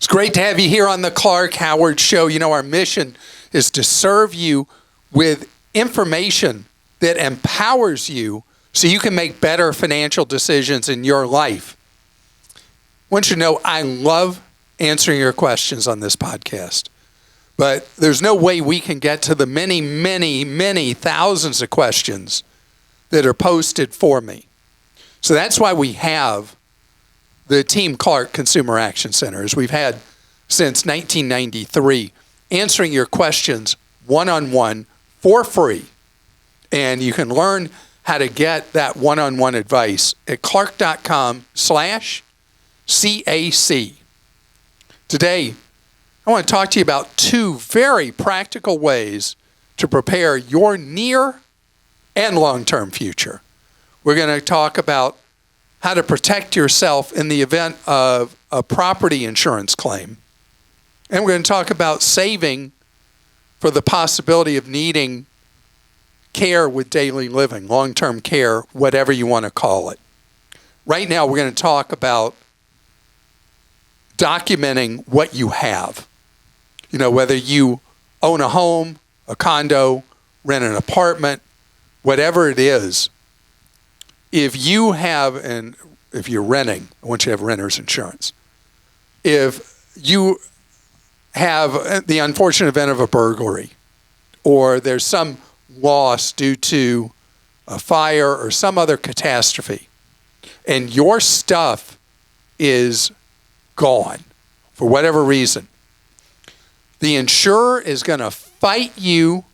great to have you here on the Clark Howard Show. You know, our mission is to serve you with information that empowers you so you can make better financial decisions in your life. I want you to know I love answering your questions on this podcast, but there's no way we can get to the many, many, many thousands of questions that are posted for me. So that's why we have the Team Clark Consumer Action Centers. We've had since 1993 answering your questions one-on-one for free. And you can learn how to get that one-on-one advice at clark.com/CAC. Today, I want to talk to you about two very practical ways to prepare your near and long-term future. We're going to talk about how to protect yourself in the event of a property insurance claim. And we're going to talk about saving for the possibility of needing care with daily living, long-term care, whatever you want to call it. Right now, we're going to talk about documenting what you have. You know, whether you own a home, a condo, rent an apartment, whatever it is, if you have, and if you're renting, I want you to have renter's insurance. If you have the unfortunate event of a burglary, or there's some loss due to a fire or some other catastrophe, and your stuff is gone for whatever reason, the insurer is going to fight you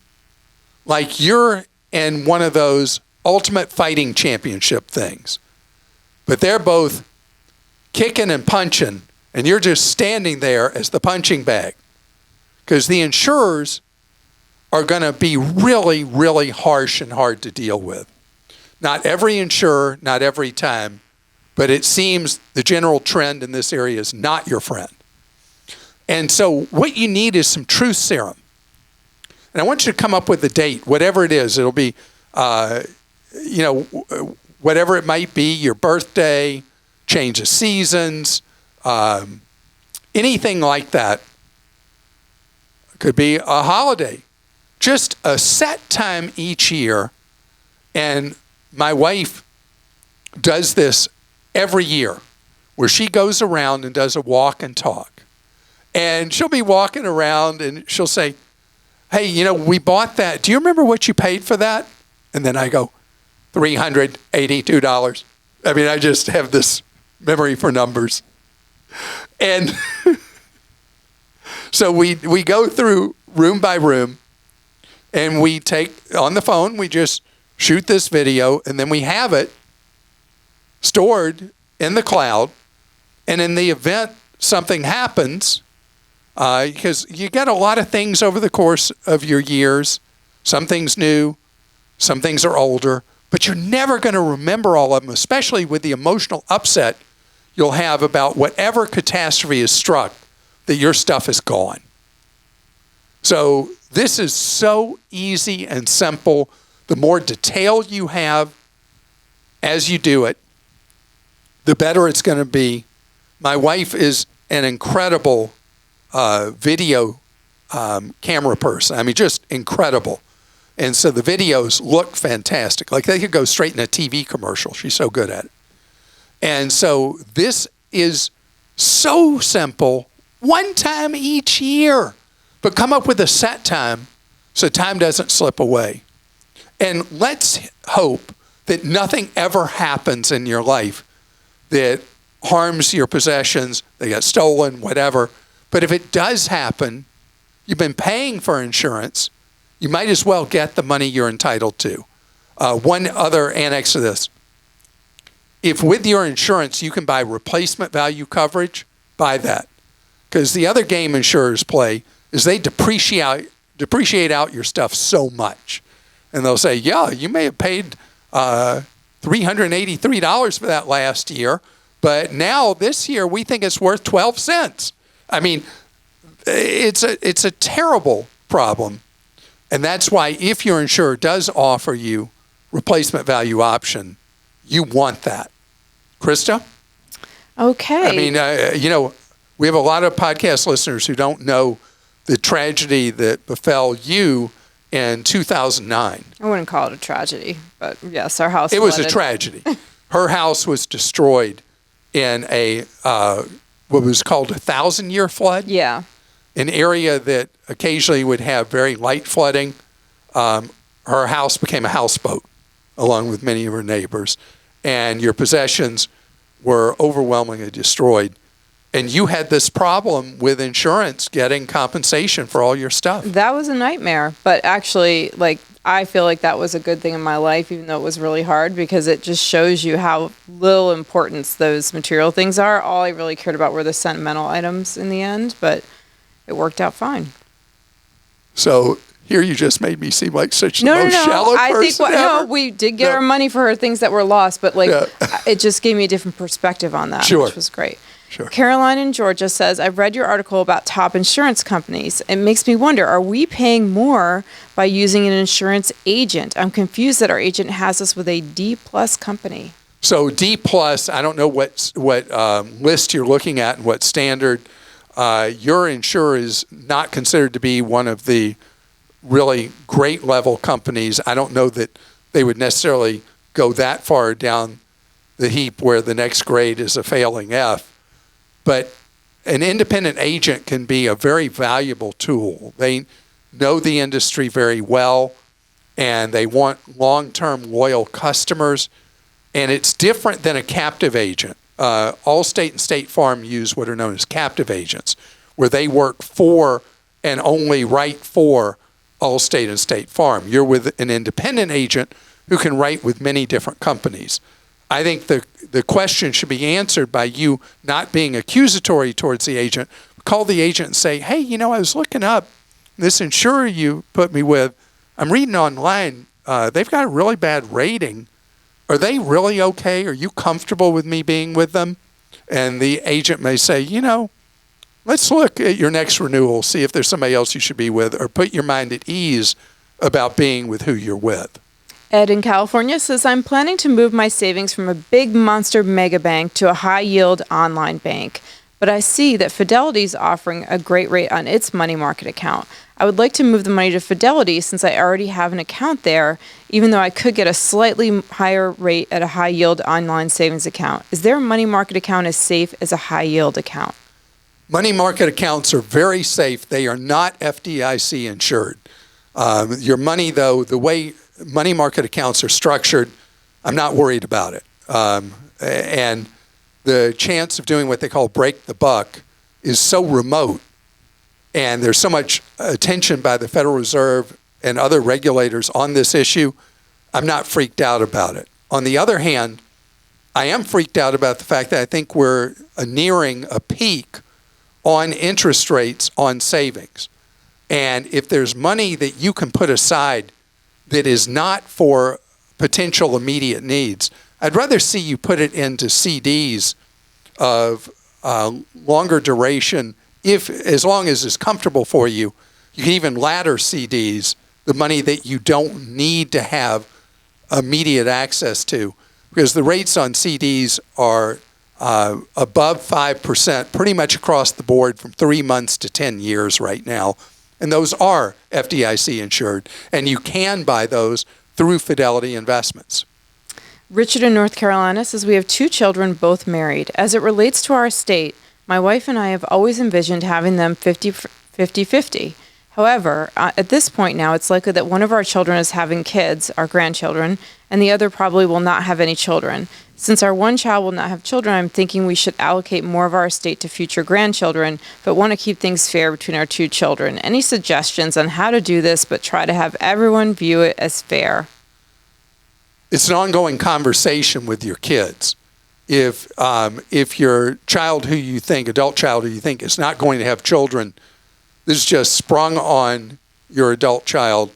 like you're in one of those Ultimate Fighting Championship things. But they're both kicking and punching, and you're just standing there as the punching bag. Because the insurers are going to be really, really harsh and hard to deal with. Not every insurer, not every time, but it seems the general trend in this area is not your friend. And so what you need is some truth serum. And I want you to come up with a date, whatever it is. It'll be, whatever it might be, your birthday, change of seasons, anything like that. It could be a holiday. Just a set time each year. And my wife does this every year, where she goes around and does a walk and talk. And she'll be walking around and she'll say, hey, you know, we bought that. Do you remember what you paid for that? And then I go, $382. I mean, I just have this memory for numbers. And so we go through room by room, and we take, on the phone, we just shoot this video, and then we have it stored in the cloud. And in the event something happens, because you get a lot of things over the course of your years, some things new, some things are older, but you're never going to remember all of them, especially with the emotional upset you'll have about whatever catastrophe is struck, that your stuff is gone. So this is so easy and simple. The more detail you have as you do it, the better it's going to be. My wife is an incredible video camera person. I mean, just incredible. And so the videos look fantastic. Like they could go straight in a TV commercial. She's so good at it. And so this is so simple, one time each year. But come up with a set time so time doesn't slip away. And let's hope that nothing ever happens in your life that harms your possessions, they got stolen, whatever. But if it does happen, you've been paying for insurance, you might as well get the money you're entitled to. One other annex to this. If with your insurance you can buy replacement value coverage, buy that. Because the other game insurers play is they depreciate out your stuff so much. And they'll say, yeah, you may have paid $383 for that last year, but now this year we think it's worth 12 cents. I mean, it's a terrible problem. And that's why if your insurer does offer you replacement value option, you want that. Christa? Okay. I mean, We have a lot of podcast listeners who don't know the tragedy that befell you in 2009. I wouldn't call it a tragedy, but yes, our house It was a flooded. tragedy. Her house was destroyed in a what was called a 1,000-year flood. Yeah. An area that occasionally would have very light flooding. Her house became a houseboat, along with many of her neighbors, and your possessions were overwhelmingly destroyed. And you had this problem with insurance getting compensation for all your stuff. That was a nightmare, but actually, like, I feel like that was a good thing in my life, even though it was really hard, because it just shows you how little importance those material things are. All I really cared about were the sentimental items in the end, but it worked out fine. So here you just made me seem like such the No. most shallow person ever. No, we did get our money for her things that were lost, but like it just gave me a different perspective on that, which was great. Sure. Caroline in Georgia says, I've read your article about top insurance companies. It makes me wonder, are we paying more by using an insurance agent? I'm confused that our agent has us with a D+ company. So D+, I don't know what list you're looking at and what standard. Your insurer is not considered to be one of the really great level companies. I don't know that they would necessarily go that far down the heap where the next grade is a failing F. But an independent agent can be a very valuable tool. They know the industry very well, and they want long-term loyal customers. And it's different than a captive agent. Allstate and State Farm use what are known as captive agents, where they work for and only write for Allstate and State Farm. You're with an independent agent who can write with many different companies. I think the question should be answered by you not being accusatory towards the agent. Call the agent and say, hey, I was looking up this insurer you put me with. I'm reading online. They've got a really bad rating. Are they really okay? Are you comfortable with me being with them? And the agent may say, let's look at your next renewal, see if there's somebody else you should be with, or put your mind at ease about being with who you're with. Ed in California says, I'm planning to move my savings from a big monster mega bank to a high-yield online bank, but I see that Fidelity is offering a great rate on its money market account. I would like to move the money to Fidelity since I already have an account there, even though I could get a slightly higher rate at a high-yield online savings account. Is their money market account as safe as a high-yield account? Money market accounts are very safe. They are not FDIC insured. Your money, though, the way money market accounts are structured, I'm not worried about it. And the chance of doing what they call break the buck is so remote, and there's so much attention by the Federal Reserve and other regulators on this issue, I'm not freaked out about it. On the other hand, I am freaked out about the fact that I think we're nearing a peak on interest rates on savings. And if there's money that you can put aside that is not for potential immediate needs, I'd rather see you put it into CDs of longer duration, as long as it's comfortable for you. You can even ladder CDs, the money that you don't need to have immediate access to, because the rates on CDs are above 5% pretty much across the board from 3 months to 10 years right now. And those are FDIC insured. And you can buy those through Fidelity Investments. Richard in North Carolina says, we have 2 children, both married. As it relates to our estate, my wife and I have always envisioned having them 50-50. However, at this point now, it's likely that one of our children is having kids, our grandchildren, and the other probably will not have any children. Since our one child will not have children, I'm thinking we should allocate more of our estate to future grandchildren, but want to keep things fair between our 2 children. Any suggestions on how to do this, but try to have everyone view it as fair? It's an ongoing conversation with your kids. If your child adult child who you think is not going to have children, this is just sprung on your adult child,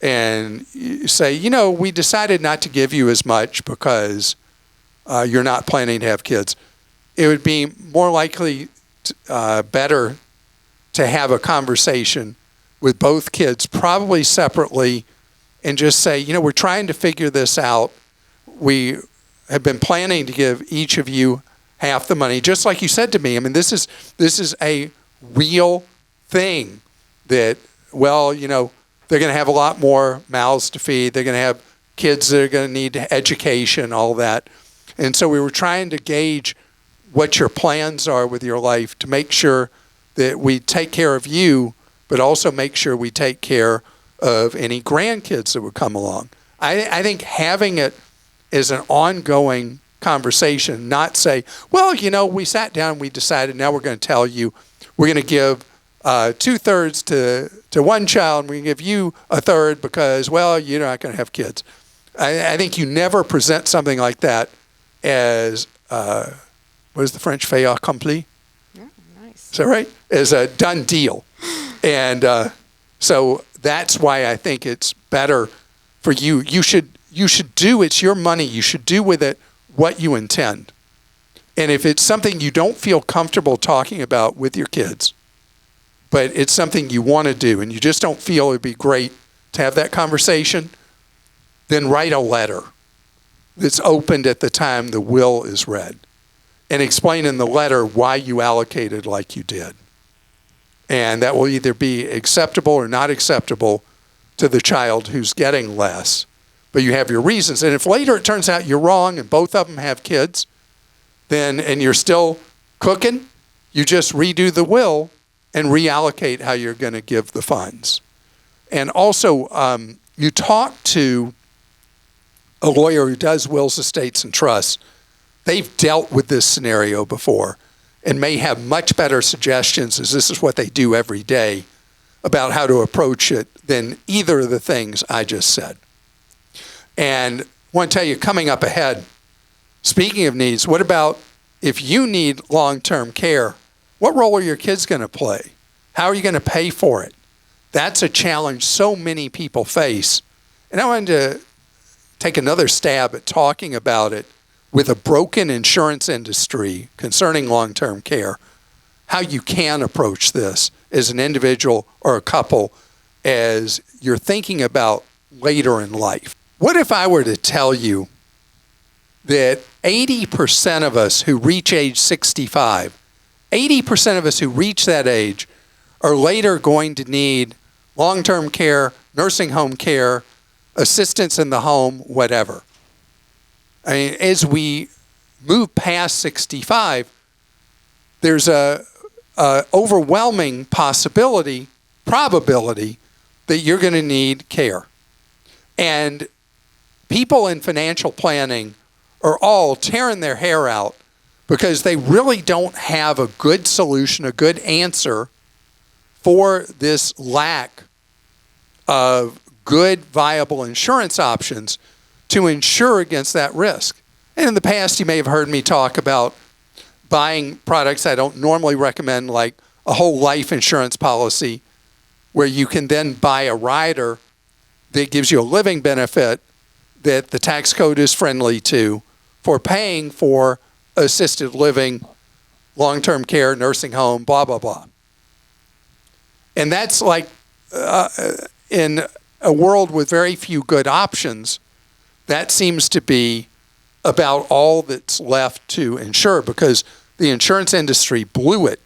and you say, we decided not to give you as much because you're not planning to have kids. It would be more likely better to have a conversation with both kids, probably separately, and just say, we're trying to figure this out. We have been planning to give each of you half the money, just like you said to me. I mean, this is a real thing that, well, you know, they're going to have a lot more mouths to feed. They're going to have kids that are going to need education, all that. And so we were trying to gauge what your plans are with your life to make sure that we take care of you, but also make sure we take care of any grandkids that would come along. I think having it as an ongoing conversation, not say, well, you know, we sat down and we decided now we're going to tell you we're going to give 2/3 to one child and we're going to give you 1/3 because, well, you're not going to have kids. I think you never present something like that as, what is the French, fait accompli? Yeah, nice. Is that right? As a done deal. And so that's why I think it's better for you. You should do, it's your money. You should do with it what you intend. And if it's something you don't feel comfortable talking about with your kids, but it's something you want to do and you just don't feel it'd be great to have that conversation, then write a letter that's opened at the time the will is read and explain in the letter why you allocated like you did. And that will either be acceptable or not acceptable to the child who's getting less. But you have your reasons. And if later it turns out you're wrong and both of them have kids, then, and you're still cooking, you just redo the will and reallocate how you're going to give the funds. And also, you talk to a lawyer who does wills, estates, and trusts. They've dealt with this scenario before and may have much better suggestions, as this is what they do every day, about how to approach it than either of the things I just said. And I want to tell you, coming up ahead, speaking of needs, what about if you need long-term care? What role are your kids going to play? How are you going to pay for it? That's a challenge so many people face. And I wanted to take another stab at talking about it with a broken insurance industry concerning long-term care, how you can approach this as an individual or a couple as you're thinking about later in life. What if I were to tell you that 80% of us who reach age 65, 80% of us who reach that age are later going to need long-term care, nursing home care, assistance in the home, whatever. I mean, as we move past 65, there's a overwhelming probability that you're going to need care. And people in financial planning are all tearing their hair out because they really don't have a good solution, a good answer for this lack of good, viable insurance options to insure against that risk. And in the past, you may have heard me talk about buying products I don't normally recommend, like a whole life insurance policy, where you can then buy a rider that gives you a living benefit that the tax code is friendly to for paying for assisted living, long-term care, nursing home, blah, blah, blah. And that's like in a world with very few good options, that seems to be about all that's left to insure because the insurance industry blew it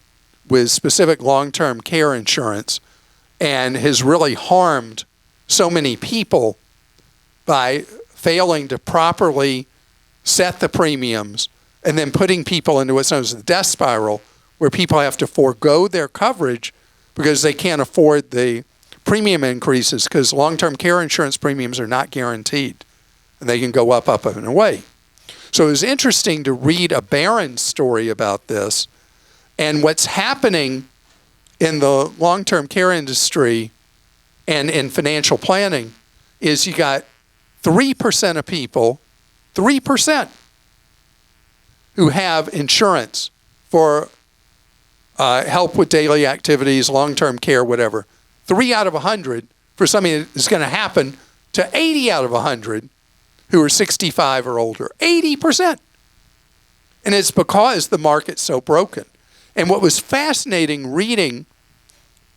with specific long-term care insurance and has really harmed so many people by failing to properly set the premiums and then putting people into what's known as the death spiral, where people have to forego their coverage because they can't afford the premium increases because long-term care insurance premiums are not guaranteed. And they can go up, up, and away. So it was interesting to read a Barron's story about this. And what's happening in the long-term care industry and in financial planning is you got 3% of people, 3%, who have insurance for help with daily activities, long-term care, whatever. 3 out of 100 for something that is going to happen to 80 out of 100 who are 65 or older. 80%. And it's because the market's so broken. And what was fascinating reading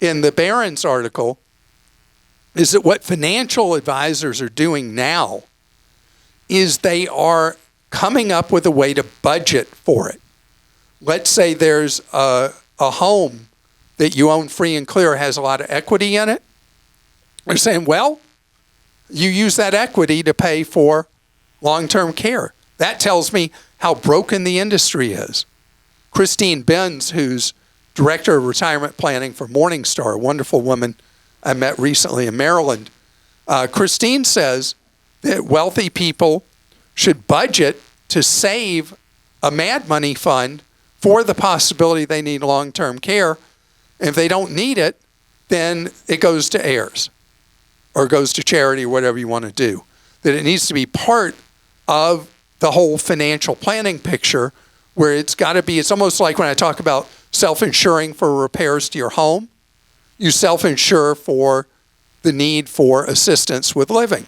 in the Barron's article is that what financial advisors are doing now is they are coming up with a way to budget for it. let's say there's a home that you own free and clear, has a lot of equity in it. They're saying, well, you use that equity to pay for long-term care. That tells me how broken the industry is. Christine Benz, who's director of retirement planning for Morningstar, a wonderful woman I met recently in Maryland, Christine says that wealthy people should budget to save a mad money fund for the possibility they need long-term care. And if they don't need it, then it goes to heirs or goes to charity or whatever you want to do. That it needs to be part of the whole financial planning picture where it's got to be, it's almost like when I talk about self-insuring for repairs to your home, you self-insure for the need for assistance with living.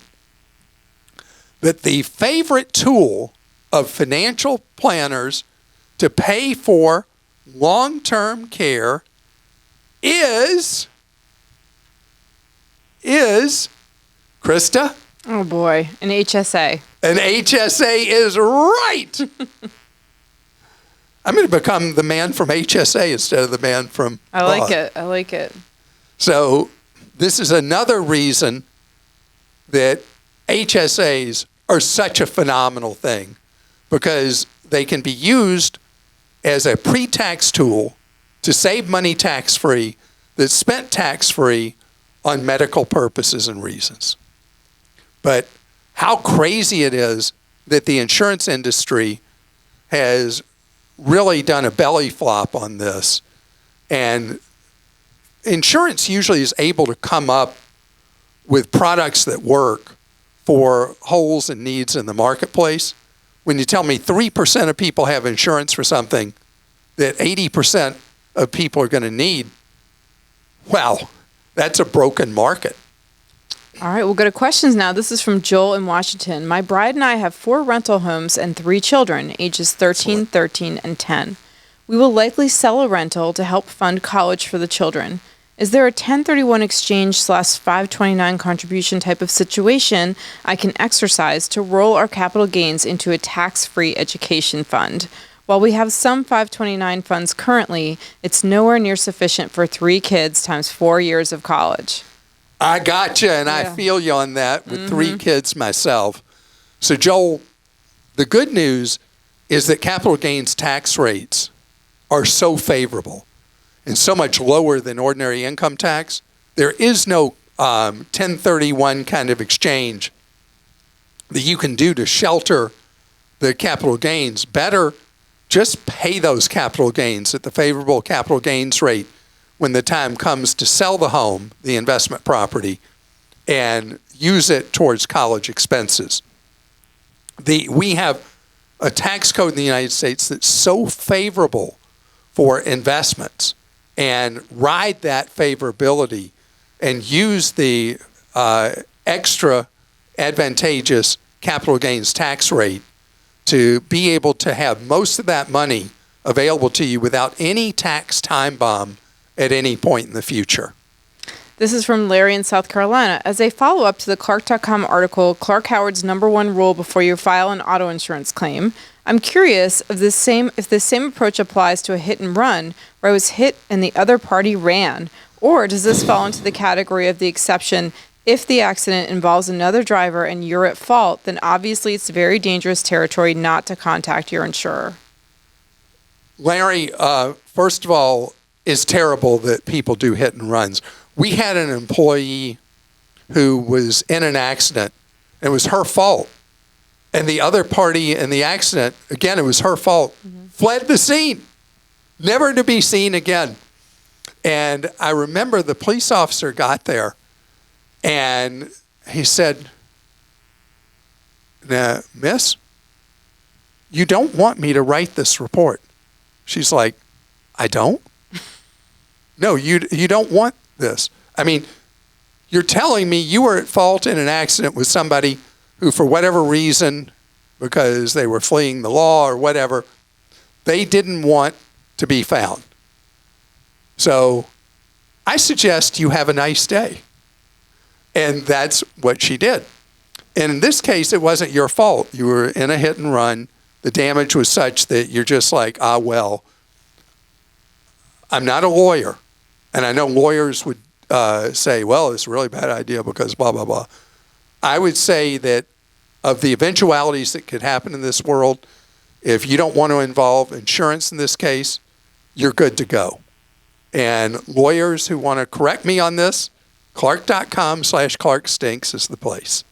But the favorite tool of financial planners to pay for long-term care is Christa? Oh boy, an HSA. An HSA is right. I'm going to become the man from HSA instead of the man from I like it. So this is another reason that HSAs are such a phenomenal thing, because they can be used as a pre-tax tool to save money tax-free that's spent tax-free on medical purposes and reasons. But how crazy it is that the insurance industry has really done a belly flop on this. And insurance usually is able to come up with products that work for holes and needs in the marketplace. When you tell me 3% of people have insurance for something that 80% of people are going to need, wow, that's a broken market. All right, we'll go to questions now. This is from Joel in Washington. My bride and I have 4 rental homes and 3 children, ages 13, 13, and 10. We will likely sell a rental to help fund college for the children. Is there a 1031 exchange / 529 contribution type of situation I can exercise to roll our capital gains into a tax-free education fund? While we have some 529 funds currently, it's nowhere near sufficient for 3 kids times 4 years of college. I got you, and I feel you on that with 3 kids myself. So, Joel, the good news is that capital gains tax rates are so favorable and so much lower than ordinary income tax. There is no 1031 kind of exchange that you can do to shelter the capital gains. Better just pay those capital gains at the favorable capital gains rate when the time comes to sell the home, the investment property, and use it towards college expenses. We have a tax code in the United States that's so favorable for investments, and ride that favorability and use the extra advantageous capital gains tax rate to be able to have most of that money available to you without any tax time bomb at any point in the future. This is from Larry in South Carolina. As a follow-up to the Clark.com article, Clark Howard's #1 rule before you file an auto insurance claim, I'm curious if this same approach applies to a hit and run where I was hit and the other party ran, or does this fall into the category of the exception? If the accident involves another driver and you're at fault, then obviously it's very dangerous territory not to contact your insurer. Larry, first of all, it's terrible that people do hit and runs. We had an employee who was in an accident. It was her fault. And the other party in the accident, again, it was her fault, fled the scene, never to be seen again. And I remember the police officer got there and he said, "Now, miss, you don't want me to write this report." She's like, "I don't? No, you don't want this. I mean, you're telling me you were at fault in an accident with somebody who, for whatever reason, because they were fleeing the law or whatever, they didn't want to be found. So I suggest you have a nice day." And that's what she did. And in this case, it wasn't your fault. You were in a hit and run. The damage was such that you're just like, well, I'm not a lawyer, and I know lawyers would say, well, it's a really bad idea because blah, blah, blah. I would say that of the eventualities that could happen in this world, if you don't want to involve insurance in this case, you're good to go. And lawyers who want to correct me on this, Clark.com/ClarkStinks is the place.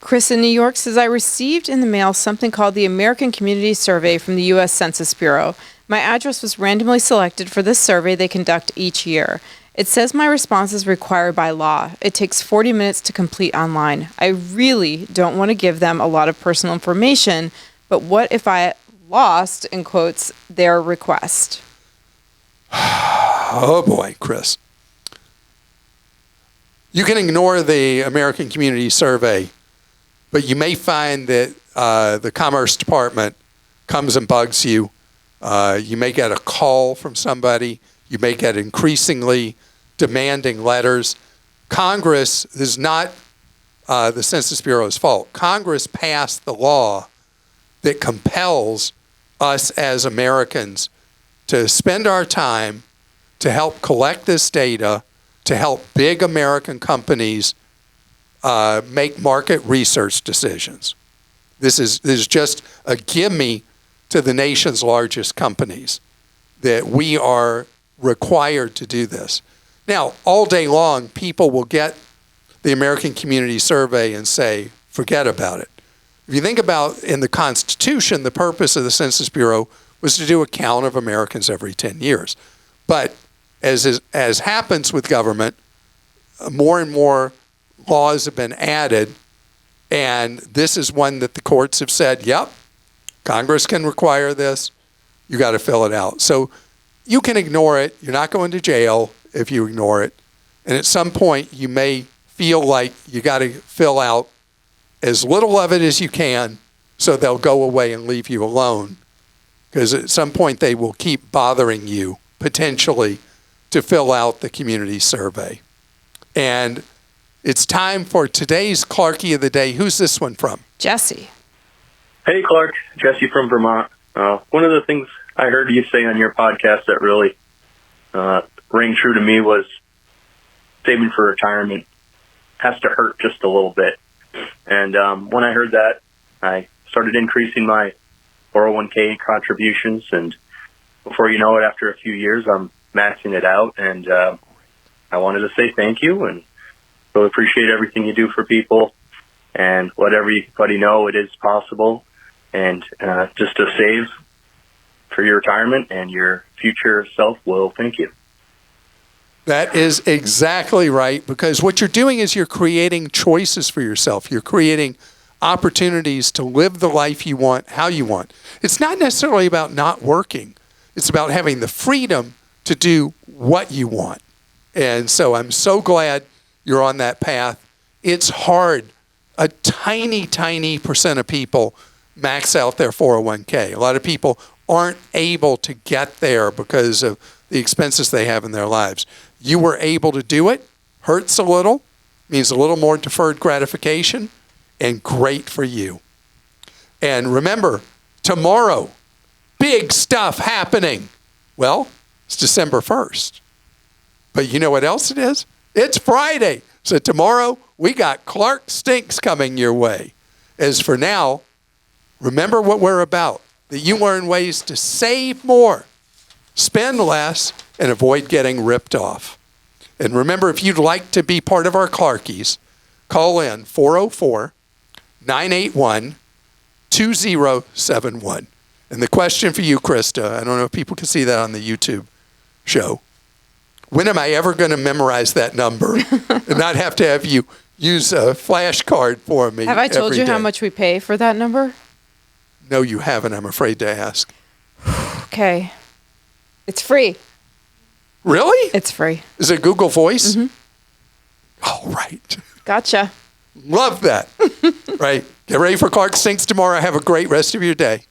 Chris in New York says, I received in the mail something called the American Community Survey from the U.S. Census Bureau. My address was randomly selected for this survey they conduct each year. It says my response is required by law. It takes 40 minutes to complete online. I really don't want to give them a lot of personal information, but what if I lost, in quotes, their request? Oh boy, Chris. You can ignore the American Community Survey, but you may find that the Commerce Department comes and bugs you. You may get a call from somebody. You may get increasingly demanding letters. Congress is not the Census Bureau's fault. Congress passed the law that compels us as Americans to spend our time to help collect this data, to help big American companies make market research decisions. This is just a gimme to the nation's largest companies that we are required to do this. Now, all day long, people will get the American Community Survey and say, forget about it. If you think about in the Constitution, the purpose of the Census Bureau was to do a count of Americans every 10 years. But as happens with government, more and more laws have been added, and this is one that the courts have said, yep, Congress can require this. You got to fill it out. So you can ignore it. You're not going to jail if you ignore it. And at some point, you may feel like you got to fill out as little of it as you can so they'll go away and leave you alone. Because at some point, they will keep bothering you, potentially, to fill out the community survey. And it's time for today's Clarkie of the Day. Who's this one from? Jesse. Hey, Clark. Jesse from Vermont. One of the things I heard you say on your podcast that really rang true to me was saving for retirement has to hurt just a little bit. And when I heard that, I started increasing my 401k contributions. And before you know it, after a few years, I'm maxing it out. And I wanted to say thank you and really appreciate everything you do for people and let everybody know it is possible. And just to save for your retirement and your future self will thank you. That is exactly right, because what you're doing is you're creating choices for yourself. You're creating opportunities to live the life you want, how you want. It's not necessarily about not working. It's about having the freedom to do what you want. And so I'm so glad you're on that path. It's hard. A tiny, tiny percent of people max out their 401k. A lot of people aren't able to get there because of the expenses they have in their lives. You were able to do it. Hurts a little, means a little more deferred gratification, and great for you. And remember, tomorrow, big stuff happening. Well, it's December 1st. But you know what else it is? It's Friday. So tomorrow, we got Clark Stinks coming your way. As for now, remember what we're about, that you learn ways to save more, spend less, and avoid getting ripped off. And remember, if you'd like to be part of our Clarkies, call in 404-981-2071. And the question for you, Christa, I don't know if people can see that on the YouTube show. When am I ever going to memorize that number and not have to have you use a flashcard for me? Have I told you how much we pay for that number? No, you haven't. I'm afraid to ask. Okay. It's free. Really? It's free. Is it Google Voice? Mm-hmm. All right. Gotcha. Love that. Right. Get ready for Clark Stinks tomorrow. Have a great rest of your day.